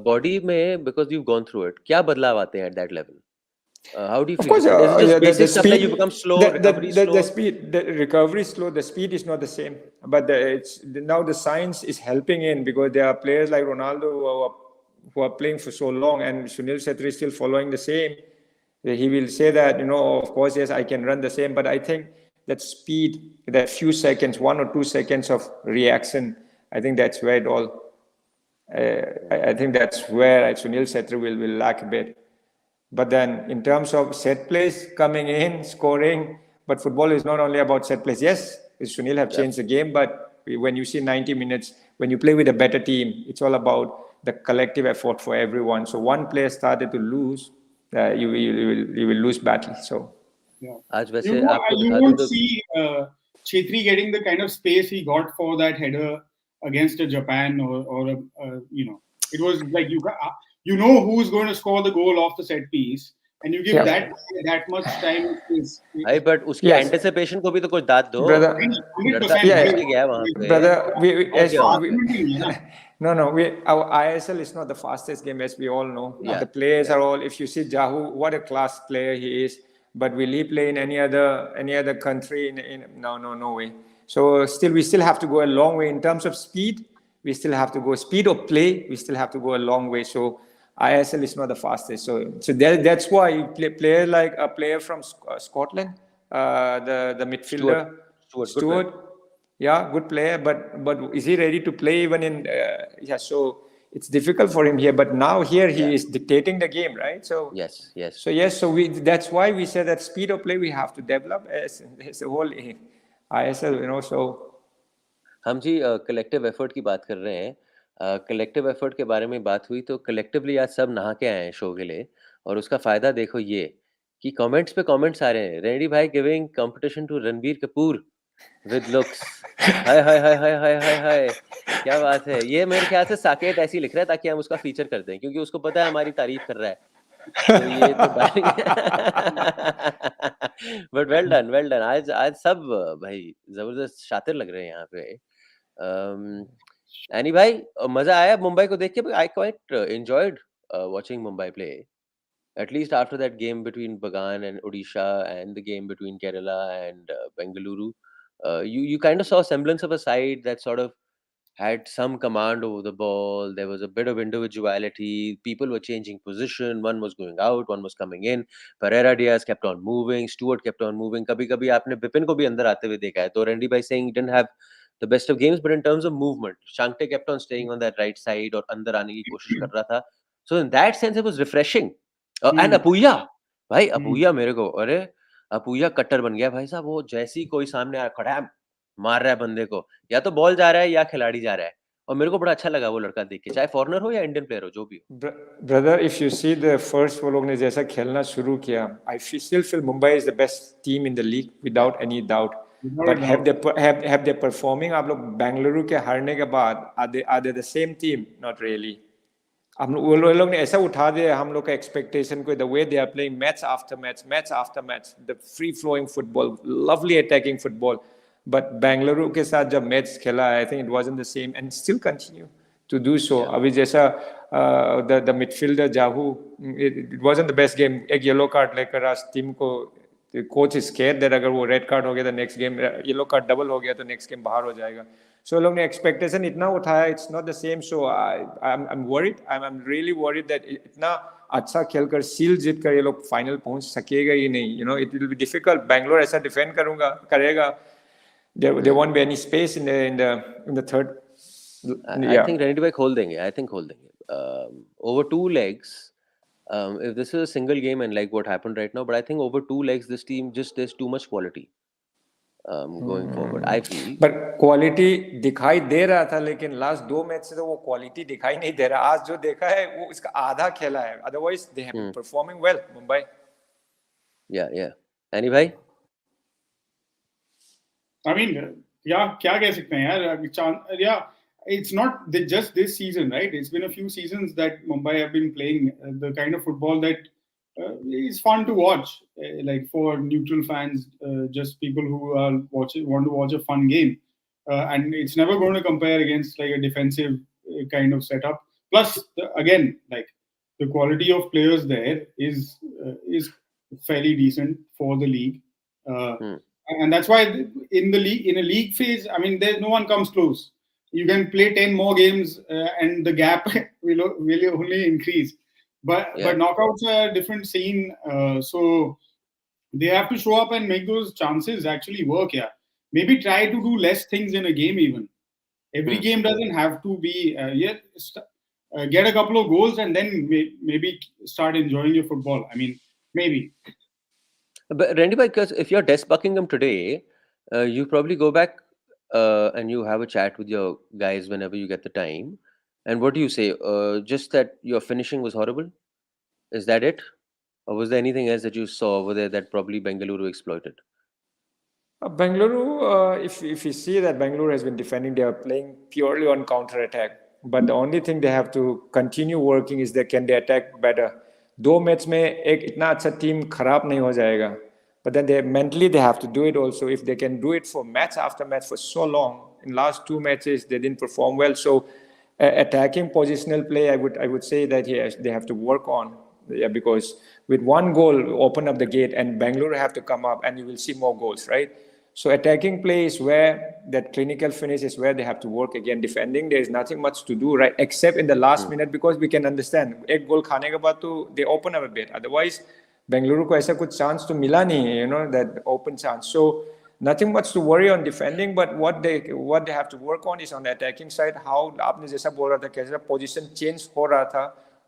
body में, because you've gone through it, क्या बदलाव आते हैं at that level? How do you feel? Of course, is it just basic stuff that you become slow, the recovery is slow, the speed is not the same. But now the science is helping in, because there are players like Ronaldo who are playing for so long, and Sunil Chhetri is still following the same. He will say that, of course, yes, I can run the same. But I think that speed, that few seconds, 1 or 2 seconds of reaction, I think that's where it all... I think that's where Sunil Chhetri will lack a bit. But then in terms of set plays coming in, scoring, but football is not only about set plays. Yes, Sunil have changed the game, but when you see 90 minutes, when you play with a better team, it's all about the collective effort for everyone. So one player started to lose, you will lose badly. So you won't see Chhetri getting the kind of space he got for that header against a Japan or it was like who's going to score the goal off the set piece, and you give that much time. भाई but उसकी Yes. anticipation को भी तो कुछ दाद दो. Brother, लड़का 100%. पहुंच के गया वहां पे. brother, पहुंच गया वहां पे. our ISL is not the fastest game, as we all know. Yeah. The players are all. If you see Jahu, what a class player he is. But will he play in any other country? No way. So we still have to go a long way in terms of speed. We still have to go speed of play. We still have to go a long way. So ISL is not the fastest. So that's why you player like a player from Scotland, the midfielder Stewart. Yeah, good player, but is he ready to play even in? So it's difficult for him here. But now here he is dictating the game, right? So yes. So that's why we say that speed of play we have to develop as the whole ISL, So हम जी collective effort की बात कर रहे हैं. Collective effort के बारे में बात हुई तो कलेक्टिवली आज सब नहा के आए हैं शो के लिए, और उसका फायदा देखो ये कि कमेंट्स पे कमेंट्स आ रहे हैं. रेडी भाई giving competition to Ranbir Kapoor with looks. Hi hi hi hi hi hi hi, क्या बात है. ये मेरे ख्याल से साकेत ऐसी लिख रहा है ताकि हम उसका फीचर कर दें, क्योंकि उसको पता है हमारी तारीफ कर रहा है. तो ये तो बट वेल डन. आज सब भाई जबरदस्त शातिर लग रहे हैं यहाँ पे. एनी भाई, मजा आया मुंबई को देख के. I quite enjoyed watching Mumbai play, at least after that game between Bagan and Odisha and the game between Kerala and Bengaluru. You kind of saw a semblance of a side that sort of had some command over the ball. There was a bit of individuality. People were changing position. One was going out, one was coming in. Pereira Diaz kept on moving. Stewart kept on moving. कभी-कभी आपने बिपिन को भी अंदर आते हुए देखा है. तो Randy by saying he didn't have the best of games, but in terms of movement, Shankte kept on staying on that right side और अंदर आने की कोशिश कर रहा था. So in that sense, it was refreshing. And Apuya, भाई Apuya मेरे को, अरे Apuya कट्टर बन गया भाई साहब. वो जैसी कोई सामने आया, खड़ाम मार रहा है बंदे को, या तो बॉल जा रहा है या खिलाड़ी जा रहा है. और मेरे को बड़ा अच्छा लगा वो लड़का देख के, चाहे फॉरनर हो या इंडियन प्लेयर हो, जो भी हो. Brother, if you see the first वो लोग ने जैसा खेलना शुरू किया, I still feel Mumbai is the best team in the league without any doubt. But have they performing? आप लोग बेंगलुरु के हारने के बाद are they the same team? Not really. हम लोग ने ऐसा उठा दिया हम लोग का एक्सपेक्टेशन को. The way they are playing match after match, the free flowing football, lovely attacking football. But Bengaluru के साथ जब मैच खेला, I think it wasn't the same and still continue to do so. अभी जैसा the midfielder Jahu, it wasn't the best game. एक yellow card लेकर आज team को, the coach is scared that अगर वो red card हो गया तो next game yellow card double हो गया तो next game बाहर हो जाएगा. So लोग ने expectation इतना उठाया, it's not the same. So I'm worried. I'm really worried that इतना अच्छा खेलकर सील जीत कर ये लोग फाइनल पहुंच सकेगा ही नहीं. It will be difficult. Bangalore ऐसा defend करेगा. There won't be any space in the third. I think Randy भाई खोल देंगे. I think खोल देंगे. Over 2 legs. If this is a single game and like what happened right now, but I think over 2 legs this team just, there's too much quality going forward, I feel. But quality दिखाई दे रहा था, लेकिन last 2 match से तो वो quality दिखाई नहीं दे रहा. आज जो देखा है वो इसका आधा खेला है. Otherwise they have been performing well, Mumbai. Yeah. Any भाई? I mean, क्या कह सकते हैं यार. Yeah, it's not just this season, right? It's been a few seasons that Mumbai have been playing the kind of football that is fun to watch, like for neutral fans, just people who want to watch a fun game, and it's never going to compare against like a defensive kind of setup. Plus, again, like the quality of players there is fairly decent for the league. And that's why in a league phase, I mean, no one comes close. You can play 10 more games and the gap will only increase. But knockouts are a different scene. So they have to show up and make those chances actually work. Yeah, maybe try to do less things in a game even. Every game doesn't have to be get a couple of goals and then maybe start enjoying your football. I mean, maybe. But Randy, because if you're Des Buckingham today, you probably go back and you have a chat with your guys whenever you get the time. And what do you say? Just that your finishing was horrible? Is that it? Or was there anything else that you saw over there that probably Bengaluru exploited? Bengaluru, if you see that Bengaluru has been defending, they are playing purely on counter-attack. But the only thing they have to continue working is can they attack better. 2 match में एक इतना अच्छा team खराब नहीं हो जाएगा, but then they mentally they have to do it also. If they can do it for match after match for so long, in last 2 matches they didn't perform well, so attacking positional play, I would say that yes, they have to work on. Yeah, because with one goal open up the gate and Bangalore have to come up and you will see more goals, right? So attacking play is where that clinical finish is where they have to work again. Defending, there is nothing much to do, right? Except in the last minute, because we can understand एक goal खाने के बाद तो they open up a bit. Otherwise, Bengaluru को ऐसा कुछ chance तो मिला नहीं, that open chance. So nothing much to worry on defending, but what they have to work on is on the attacking side. How आपने जैसा बोल रहा था कैसा position change हो रहा था,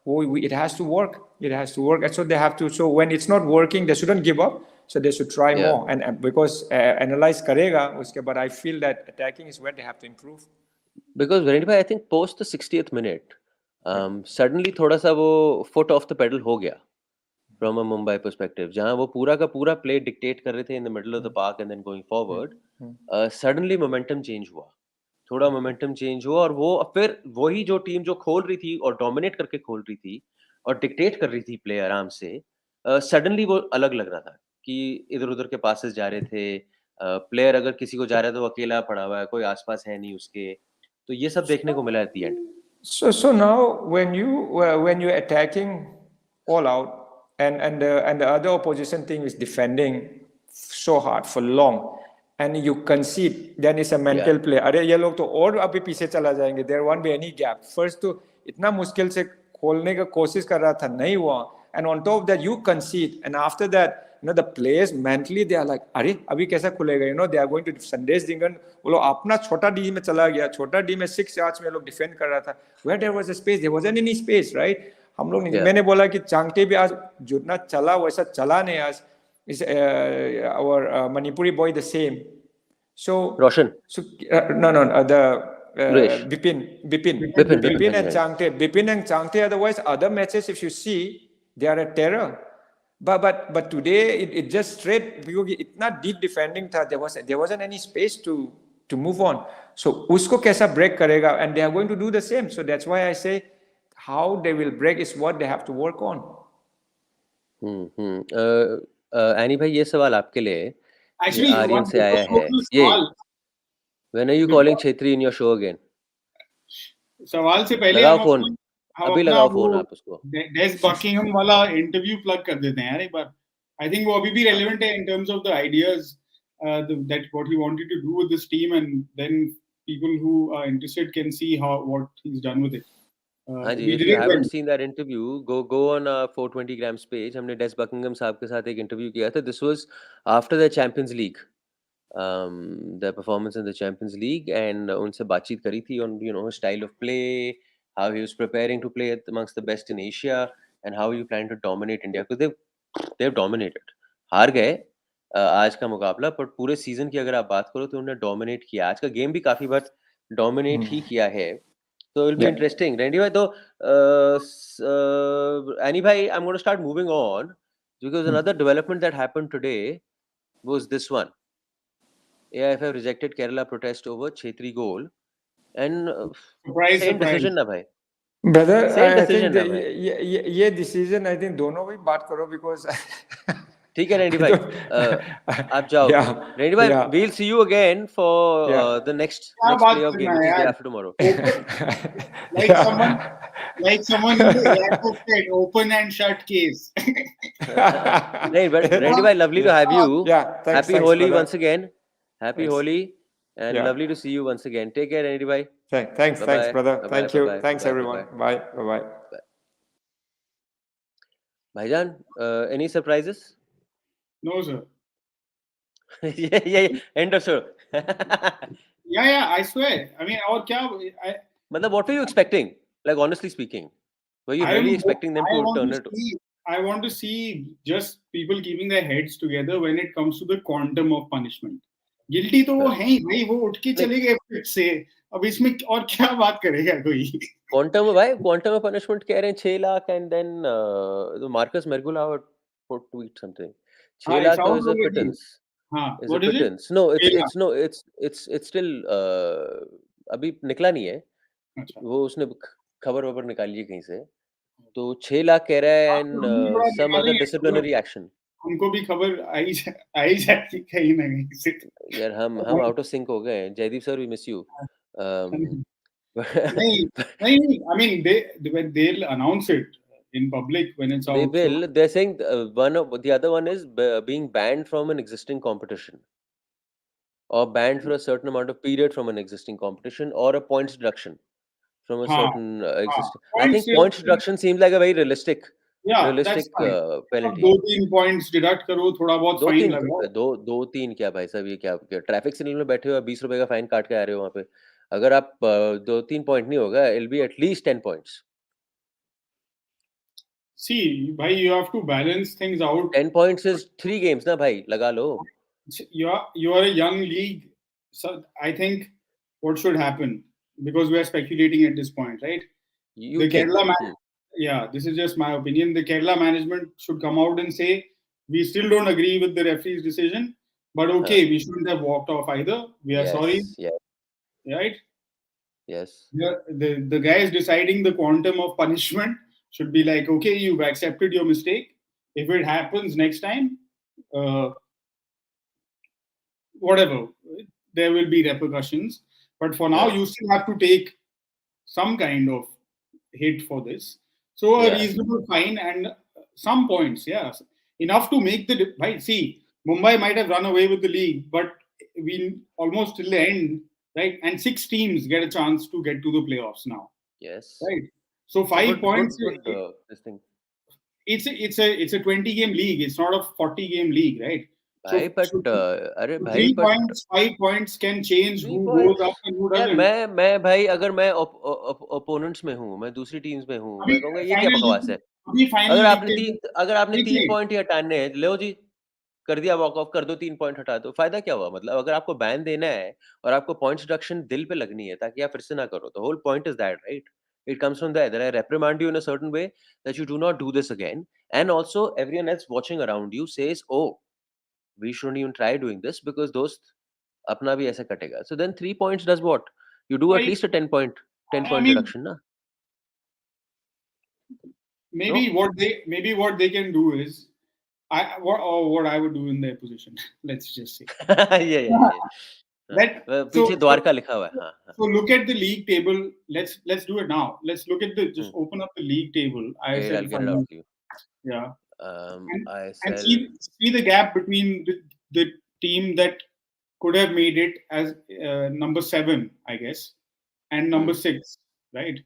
it has to work. It has to work. And so they have to. So when it's not working, they shouldn't give up. So they should try Yeah. more. And because analyze करेगा उसके बाद, I feel that attacking is where they have to improve. Because Virendu bhai, I think post the 60th minute, suddenly थोड़ा सा वो foot off the pedal हो गया from a Mumbai perspective. जहाँ वो पूरा का पूरा play dictate कर रहे थे in the middle of the park and then going forward, suddenly momentum change हुआ. थोड़ा मोमेंटम चेंज हुआ और वो फिर वही जो टीम जो खोल रही थी और डोमिनेट करके खोल रही थी और डिक्टेट कर रही थी प्ले आराम से, सडनली वो अलग लग रहा था कि इधर उधर के पासेस जा रहे थे, प्लेयर अगर किसी को जा रहा है तो वो अकेला पड़ा हुआ है, कोई आसपास है नहीं उसके, तो ये सब देखने को मिला at the end. So now when you're attacking all out and the other opposition team is defending so hard for long and you concede, then it's a mental play. अरे ये लोग तो और अभी पीछे चला जाएंगे. There won't be any gap. First तो इतना मुश्किल से खोलने का कोशिश कर रहा था, नहीं हुआ. And on top of that you concede, and after that the players mentally they are like अरे अभी कैसा खुलेगा, they are going to संदेश दिंगन, वो लोग अपना छोटा डी में चला गया, छोटा डी में 6 yards में लोग डिफेंड कर रहा था. Where there was a space, there wasn't any space, right? हम लोग मैंने बोला कि चांगटे भी आज जितना चला वैसा चला नहीं आज. Is our Manipuri boy the same? So Roshan. So no, Bipin and Changte. Otherwise, other matches, if you see, they are a terror. But today it just straight because itna deep defending tha, there wasn't any space to move on. So usko kaisa break karega, and they are going to do the same. So that's why I say how they will break is what they have to work on. Any भाई, ये सवाल आपके लिए Actually, Aryan से आया है. ये When are you calling Chhetri in your show again? सवाल से पहले लगाओ फोन, अभी लगाओ फोन आप उसको. डेस बकिंघम वाला इंटरव्यू प्लग कर देते हैं यार एक बार. I think वो अभी भी relevant है in terms of the ideas that what he wanted to do with this team, and then people who are interested can see what he's done with it. हाँ जी, if you haven't seen that interview, go on 420 grams page. हमने डेस Buckingham साहब के साथ एक interview किया था. This was after the Champions League, the performance in the Champions League, and उनसे बातचीत करी थी on style of play, how he was preparing to play amongst the best in Asia, and how he planned to dominate India, because they've dominated. हार गए आज का मुकाबला, पर पूरे सीजन की अगर आप बात करो तो उन्होंने डोमिनेट किया. आज का गेम भी काफी बार डोमिनेट ही किया है. So it'll be interesting. Randy bhai, though, Annie bhai, I'm going to start moving on, because another development that happened today was this one. AIFF rejected Kerala protest over Chhetri goal, and same decision ना भाई. Brother, Same I think decision ये decision I think दोनों भी बात करो, because ठीक है ready भाई, आप जाओ. रेडी भाई, we'll see you again for the next playoff game, which is day after tomorrow. Like someone said, open and shut case. नहीं, but रेडी भाई, lovely to have you. Happy Holi once again. Happy Holi, and lovely to see you once again. Take care, Randy bhai. Thanks, brother. Thank you. Thanks, everyone. Bye. Bhaijan, any surprises? No, sir. yeah. End of show. yeah, I swear. I mean, और क्या? मतलब, what were you expecting? Like, honestly speaking, were you really expecting them to turn it? I want to see just people keeping their heads together when it comes to the quantum of punishment. Guilty तो वो है ही भाई, वो उठ के चले गए फिर से. अब इसमें और क्या बात करेगा कोई? Quantum of punishment कह रहे हैं 6 lakh, and then Marcus Mergula would tweet something. 6 lakh is a pittance. Is a pittance. No, it's still अभी निकला नहीं है. वो उसने खबर निकाली है कहीं से. तो 6 लाख कह रहा है आपको एंड भी थोड़ा सम दिखा अदर देंगे, डिसिप्लिनरी एक्शन. हमको भी खबर आई जाती कहीं ना कहीं से. यार हम आउट ऑफ सिंक हो गए हैं. Jaydeep sir, we miss you. नहीं, नहीं, I mean they'll announce it in public when it's They out. So will. They're saying the other one is being banned from an existing competition, or banned for a certain amount of period from an existing competition, or a points deduction from a हाँ, certain हाँ, existing. I points think points deduction seems like a very yeah, that's realistic fine. अब penalty. 2-3 points deduct करो, थोड़ा बहुत दो fine तीन लगाओ. दो तीन क्या भाई साहब, ये क्या ट्रैफिक सिग्नल में बैठे हो, 20 रुपए का फाइन काट के आ रहे हो वहां पे. अगर आप 2-3 पॉइंट नहीं होगा, it be at least 10 points. See, भाई, you have to balance things out. 10 points is 3 games ना भाई, लगा लो. You are a young league, so I think what should happen, because we are speculating at this point, right? You The think. yeah, this is just my opinion. The Kerala management should come out and say we still don't agree with the referee's decision, but okay, we shouldn't have walked off either. We are sorry, Yes, right? yes. The guys deciding the quantum of punishment should be like, okay, you've accepted your mistake. If it happens next time, uh, whatever, there will be repercussions. But for now, Yeah. you still have to take some kind of hit for this. So a Yeah. reasonable fine and some points, yeah, enough to make the right. See, Mumbai might have run away with the league, but we almost till the end, right? And 6 teams get a chance to get to the playoffs now, Yes. right? So So 5 points. good, this thing. It's a 20-game league. It's not a 40-game league, right? भाई but अरे भाई 3 but points, 5 points can change 3 who goes points. up and who यार doesn't. मैं भाई, अगर मैं opponents में हूँ, मैं दूसरी टीम्स में हूँ, अभी मैं कहूँगा ये क्या फाइनल बकवास है. अभी फाइनल लीग के अगर आपने 3 देखिए, पॉइंट ही हटाने हैं, लो जी, कर दिया, वॉक ऑफ कर दो, 3 पॉइंट हटा दो, फायदा क्या हुआ? मतलब अगर आपको बैन देना है और आपको पॉइंट्स डिडक्शन दिल पे लगनी है ताकि आप फिर से ना करो, the whole point is that, right? It comes from there that I reprimand you in a certain way that you do not do this again, and also everyone else watching around you says, oh, we shouldn't even try doing this because दोस्त अपना भी ऐसे कटेगा. So then 3 points does what? You do at I, least a 10 I point mean, deduction, na? maybe No? what they can do is what I would do in their position. Let's just say Yeah. that. पीछे द्वारका लिखा हुआ है. हाँ, हाँ. So look at the league table. Let's do it now. Let's look at just Hmm. open up the league table. Here, I'll ISL get it out final. to you. Yeah. And ISL. see the gap between the team that could have made it as number 7, I guess, and number 6, right?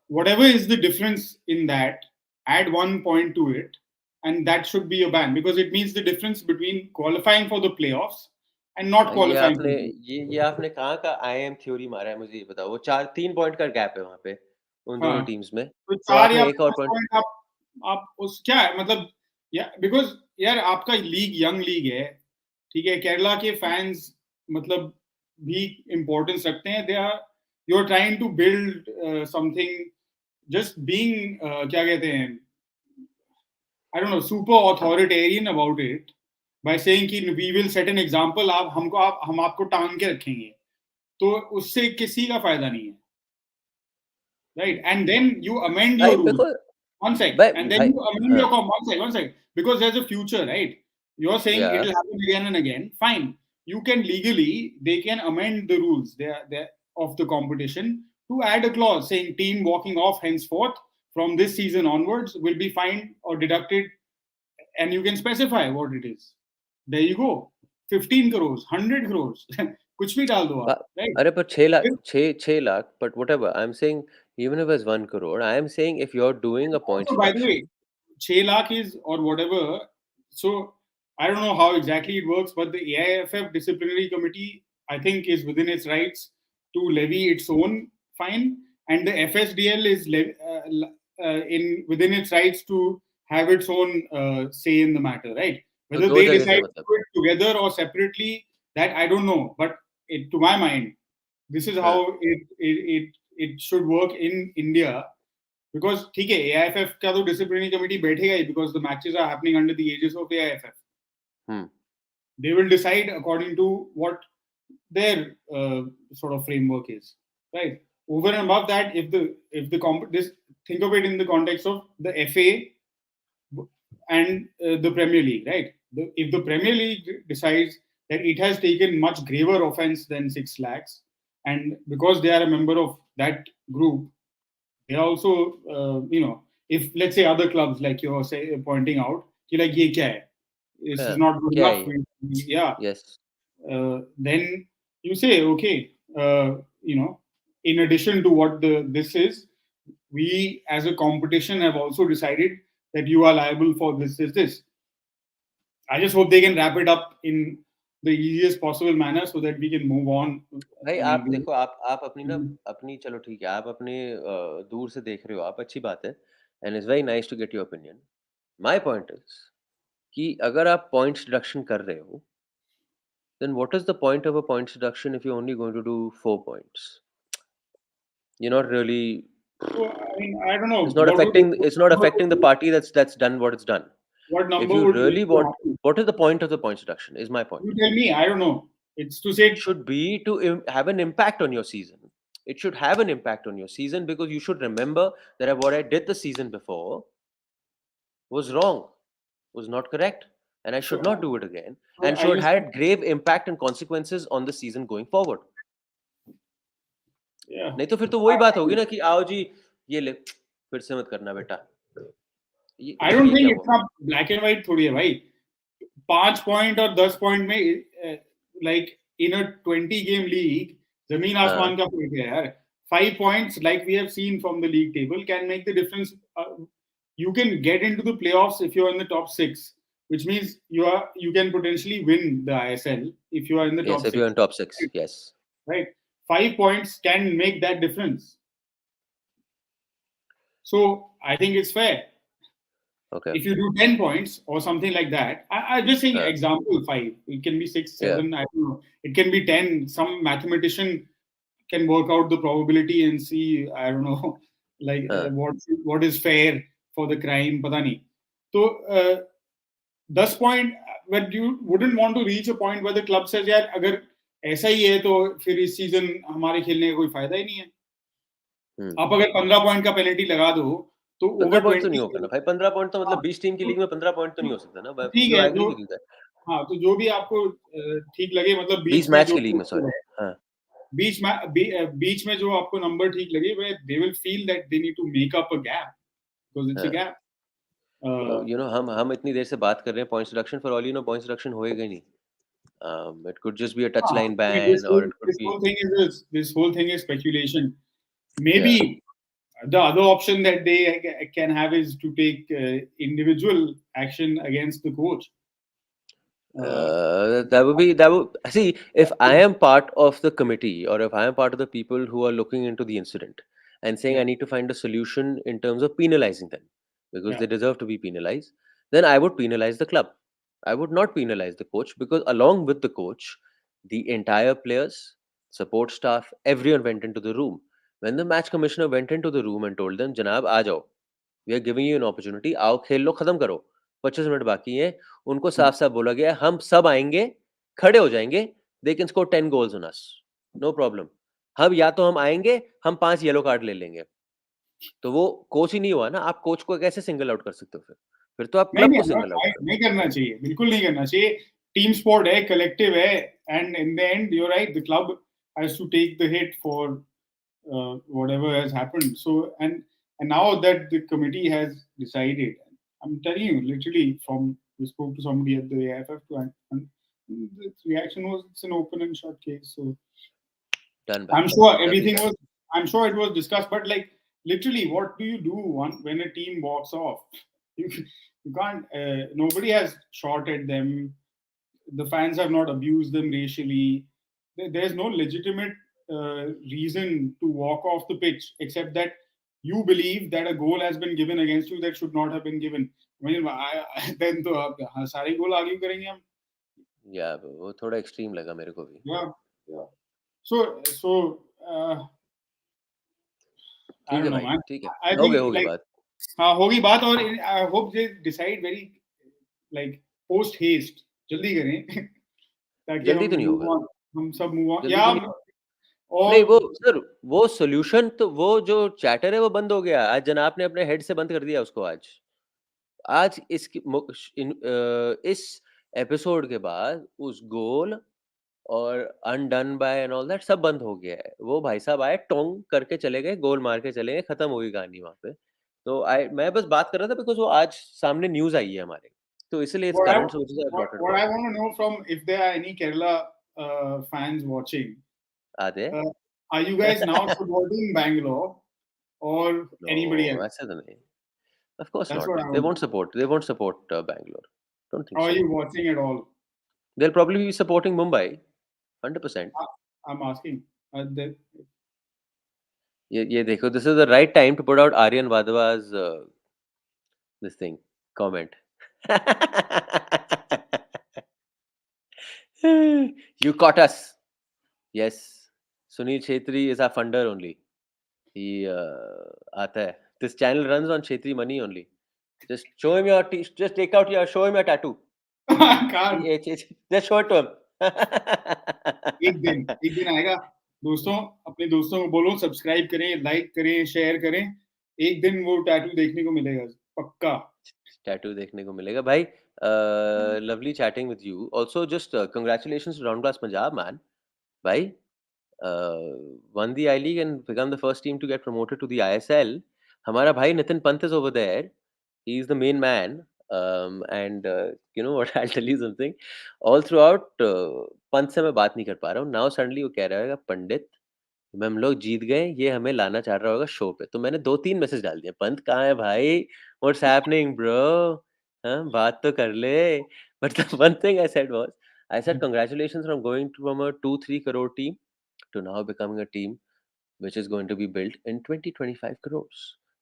Whatever is the difference in that, add 1 point to it, and that should be a ban because it means the difference between qualifying for the playoffs and not ये qualifying. आपने ये आपने कहाँ का IIM theory मारा है, मुझे ये बताओ. वो 3 पॉइंट का गैप है वहाँ पे उन दोनों हाँ, टीम्स में. तो तो 4 या आपने एक और 5 पॉइंट. पॉइंट आप उस क्या है मतलब, या बिकॉज यार आपका लीग यंग लीग है, ठीक है. केरला के फैंस मतलब भी इम्पोर्टेंस रखते हैं. They are you are trying to build something, just being क्या कहते हैं, I don't know, super authoritarian about it by saying कि we will set an example. हम आपको टांग के रखेंगे, तो उससे किसी का फायदा नहीं है, right? And then you amend your भाई रूल. देखो One sec, भाई and then भाई. you amend हाँ. your one sec, because there's a future, right? You're saying Yeah. it'll happen again and again. Fine, you can legally, they can amend the rules they of the competition to add a clause saying team walking off henceforth from this season onwards will be fined or deducted, and you can specify what it is. There you go. 15 crores, 100 crores, कुछ भी डाल दो आप, right? अरे पर 6 lakh, but whatever. I'm saying even if it's 1 crore, I am saying if you're doing a points Also, by the way, deduction. 6 lakh is or whatever. So I don't know how exactly it works, but the AIFF disciplinary committee, I think, is within its rights to levy its own fine, and the FSDL is in within its rights to have its own say in the matter, right? तो Whether दो they जगह से decide to मतलब. do it together or separately, that I don't know. But to my mind, this is how हाँ. it should work in India. Because ठीक है, AIFF का तो disciplinary committee बैठेगा ही because the matches are happening under the aegis of AIFF. They will decide according to what their sort of framework is, right? over and above that, if this, think of it in the context of the FA and the Premier League, right? If the Premier League decides that it has taken much graver offense than 6 lakhs, and because they are a member of that group, they are also, if let's say other clubs like you're pointing out, you're like, ye kya hai? This is not good क्या enough. है? Yeah. Yes. Then you say, okay, in addition to what this is, we as a competition have also decided that you are liable for this. I just hope they can wrap it up in the easiest possible manner so that we can move on. भाई I आप mean, देखो, आप अपनी ना अपनी चलो ठीक है, आप अपने दूर से देख रहे हो, आप अच्छी बात है, and it's very nice to get your opinion. My point is कि अगर आप पॉइंट्स डिडक्शन कर रहे हो, then what is the point of a points deduction if you're only going to do 4 points? You're not really, so, I mean, I don't know it's not affecting the party that's done what it's done. what If number you would really make you want, happy. what is the point of the points deduction is my point. You tell me. I don't know. It's to It say, should be to have an impact on your season. It should have an impact on your season because you should remember that what I did the season before was wrong, was not correct, and I should not do it again, so and are should you have grave impact and consequences on the season going forward. yeah. नहीं तो फिर तो वही बात होगी ना कि आओ जी ये ले फिर से मत करना बेटा. I don't ये क्या think हुआ? it's not black and white थोड़ी है भाई. 5 point और 10 point में like in a 20 game league, जमीन आसमान का फर्क है यार. 5 points, like we have seen from the league table, can make the difference. You can get into the playoffs if you're in the top 6, which means you can potentially win the ISL if you are in the Yes, top if you're 6. in top 6, yes. Right? 5 points can make that difference. So I think it's fair. Okay. If you do 10 points or something like that, I'm just saying example 5. It can be 6, 7, I don't know. It can be 10. Some mathematician can work out the probability and see, I don't know, like what is fair for the crime. Pata nahi. So, 10 point, but you wouldn't want to reach a point where the club says, यार अगर ऐसा ही है तो फिर इस season हमारे खेलने का कोई फायदा ही नहीं है. आप अगर 15 पॉइंट का पेनल्टी लगा दो तो 15 ओवर पॉइंट तो 20 नहीं होगा ना भाई. 15 पॉइंट तो मतलब 20 टीम की लीग में 15 पॉइंट तो नहीं हो सकता ना. ठीक यो है. Agree with you that. हाँ, तो जो भी आपको ठीक लगे, मतलब 20 मैच की लीग में, सॉरी. हां, बीच में जो आपको नंबर ठीक लगे, where they will feel that they need to make up a gap because it's a gap. You know हम इतनी देर से बात कर रहे हैं points deduction. For all you know points deduction होएगा ही नहीं. It could just be a touchline ban, or it could This be whole thing is speculation. Maybe the other option that they can have is to take individual action against the coach. that would see, if I am part of the committee, or if I am part of the people who are looking into the incident and saying I need to find a solution in terms of penalizing them because they deserve to be penalized, then I would penalize the club. I would not penalize the coach, because along with the coach, the entire players, support staff, everyone went into the room. When the match commissioner went into the room and told them, "Janab, aa jao. We are giving you an opportunity. आओ खेल लो, खत्म करो. 25 minute बाकी हैं." उनको साफ साफ बोला गया, हम सब आएंगे, खड़े हो जाएंगे. They can score 10 goals on us. No problem. हम या तो हम आएंगे, हम 5 येलो कार्ड ले लेंगे. तो वो कोच ही नहीं हुआ ना. आप कोच को कैसे सिंगल आउट कर सकते हो? फिर तो आप क्लब को सिंगल आउट नहीं करना चाहिए, बिल्कुल नहीं करना चाहिए. टीम स्पोर्ट है, कलेक्टिव है, and in the end you are right, the club has to take the hit for whatever has happened. So and now that the committee has decided, I'm telling you, literally, we spoke to somebody at the AFF and the reaction was it's an open and shut case. So done. I'm sure it was discussed, but like literally, what do you do when a team walks off? You can't. Nobody has shot at them. The fans have not abused them racially. There's no legitimate reason to walk off the pitch except that you believe that a goal has been given against you that should not have been given. I mean, then तो आप सारे गोल argue करेंगे हम. Yeah, वो थोड़ा extreme लगा मेरे को भी. Yeah. So I don't know, man. ठीक है. I think होगी like बात. हाँ होगी बात, और I hope they decide very like post haste, जल्दी करें ताकि जल्दी तो नहीं होगा. हम सब move on. जल्दी या तो नहीं. नहीं वो और सर, वो सॉल्यूशन तो वो जो चैटर है वो बंद हो गया आज। जनाब ने अपने हेड से बंद कर दिया उसको आज। आज इस एपिसोड के बाद उस गोल और undone by and all that सब बंद हो गया है। वो भाई साहब आए, टोंग करके चले गए, गोल मार के चले गए, खत्म हो गई कहानी वहां पे। तो मैं बस बात कर रहा था बिकॉज वो आज सामने न्यूज आई है हमारे, तो इसलिए it's what I current, so which is I brought it what I about. want to know from if there are any Kerala fans watching, आधे uh, are you guys now supporting Bangalore or no, anybody else? ऐसे तो नहीं, of course That's not. what I They want. won't support Bangalore. Don't How think are so. you watching it all? They'll probably be supporting Mumbai 100%. I'm asking. ये देखो, this is the right time to put out Aryan Vadava's this thing comment. You caught us. Yes, Sunil Chhetri is our funder only. He आता है. This channel runs on Chhetri money only. Just show him your just take out your show him your tattoo. I can't. Just show it to him. एक दिन आएगा दोस्तों, अपने दोस्तों को बोलो सब्सक्राइब करें, लाइक करें, शेयर करें, एक दिन वो टैटू देखने को मिलेगा पक्का। टैटू देखने को मिलेगा भाई। Lovely chatting with you. Also, just congratulations to Round Class Punjab, man. भाई, won the I League and become the first team to get promoted to the ISL. हमारा भाई Nitin Pant is over there. He is the main man. And you know what? I'll tell you something. All throughout, Pant से मैं बात नहीं कर पा रहा हूँ. Now suddenly वो कह रहा है पंडित, हम लोग जीत गए, ये हमें लाना चाह रहा होगा शो पे। तो मैंने 2-3 मैसेज डाल दिए, पंत कहाँ है भाई? What's happening bro? हाँ, बात तो कर ले। But the one thing I said was, I said congratulations from going from a 2-3 crore team to now becoming a team which is going to be built in 20-25 crores.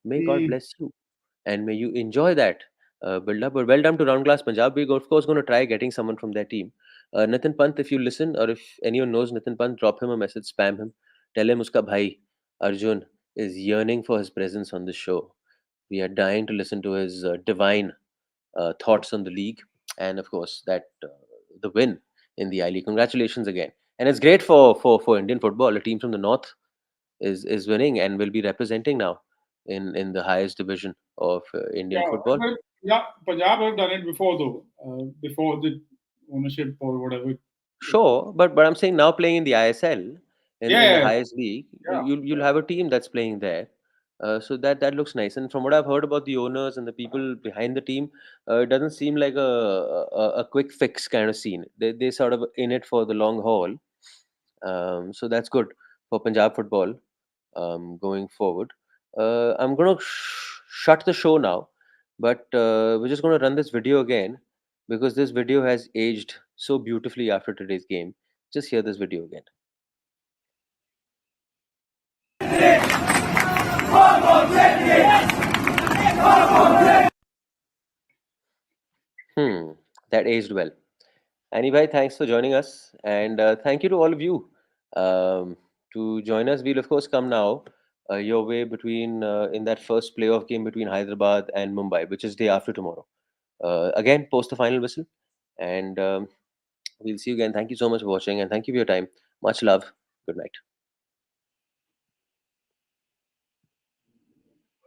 May God hmm, bless you and may you enjoy that build up. But well done to Round Class Punjab. We're of course going to try getting someone from their team. Nitin Pant, if you listen or if anyone knows Nitin Pant, drop him a message, spam him, tell him uska bhai Arjun is yearning for his presence on the show. We are dying to listen to his divine thoughts on the league and of course that the win in the I League. Congratulations again. And it's great for Indian football. A team from the north is winning and will be representing now in the highest division of Indian yeah, football. well, yeah, Punjab have done it before though, before the ownership or whatever. Sure, but I'm saying now playing in the ISL in the Yeah, highest league, yeah, you'll have a team that's playing there. So that looks nice. And from what I've heard about the owners and the people behind the team, it doesn't seem like a quick fix kind of scene. They sort of in it for the long haul. So that's good for Punjab football going forward. I'm gonna shut the show now, but we're just gonna run this video again because this video has aged so beautifully after today's game. Just hear this video again. That aged well. Anyway, thanks for joining us, and thank you to all of you to join us. We'll of course come now your way between in that first playoff game between Hyderabad and Mumbai, which is day after tomorrow. Again, post the final whistle, and we'll see you again. Thank you so much for watching, and thank you for your time. Much love. Good night.